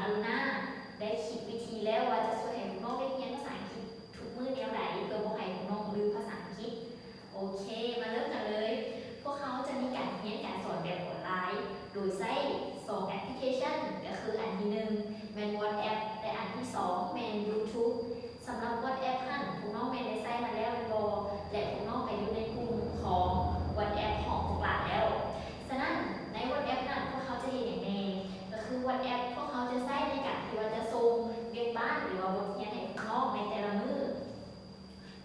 อลูน่าได้คิดวิธีแล้วว่าจะช่วยให้พวกน้องได้เรียนภาษาอังกฤษทุกมื้อแนวไหนเพื่อบ่ให้พวกน้องลืมภาษาอังกฤษโอเคมาเริ่มกันเลยพวกเขาจะมีการเรียนการสอนแบบออนไลน์โดยใช้2แอปพลิเคชันก็คืออันที่1แม่น WhatsApp และอันที่2แม่น YouTube สำหรับ WhatsApp หั่นพวกน้องแม่นได้ใช้มาแล้วบ่และพวกน้องก็อยู่ในกลุ่มของ WhatsApp ของพวกหลานแล้วฉะนั้นใน WhatsApp นั้นพวกเขาจะเห็นอย่างแน่ก็คือ WhatsApp พวกเขาจะใช้ในการที่ว่าจะส่งเรียนบ้านหรือว่าบทเรียนให้พวกน้องในแต่ละมื้อ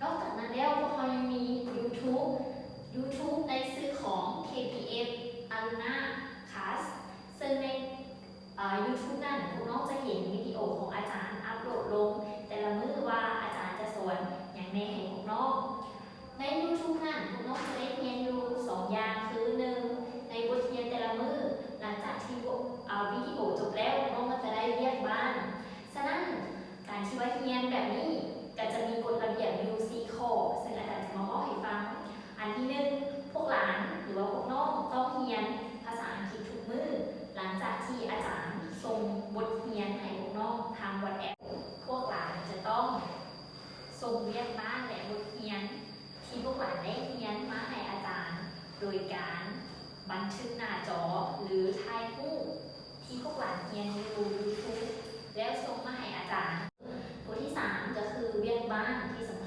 นอกจากนั้นแล้วพวกเขายังมี YouTube ในชื่อของ KPF Aluna Class ซึ่งในYouTube นั้นพวกน้องจะเห็นวิดีโอของอาจารย์อัปโหลดลงแต่ละมื้อว่าอาจารย์จะสอนอย่างแน่ให้พวกน้องใน YouTube นั้นพวกน้องจะได้เรียนอยู่2อย่างคือ1ในบทเรียนแต่ละมื้อหลังจากที่วิดีโอจบแล้วน้องก็จะได้เรียกบ้านฉะนั้นการที่ว่าเรียนแบบนี้ก็จะมีกฎระเบียบอยู่4ข้อซึ่งอาจารย์จะมาบอกให้ฟังอันที่1พวกหลานหรือว่าพวกน้องต้องเรียนภาษาอังกฤษทุกมื้อหลังจากที่อาจารย์ส่งบทเรียนให้พวกน้องทาง WhatsApp พวกหลานจะต้องส่งเรียกบ้านและบทเรียนที่พวกหลานได้เรียนมาให้อาจารย์โดยการบันทึกหน้าจอหรือถ่ายรูปที่พวกหลานเรียนอยู่ YouTube แล้วส่งมาให้อาจารย์ตัวที่3ก็คือเรียกบ้านที่สำ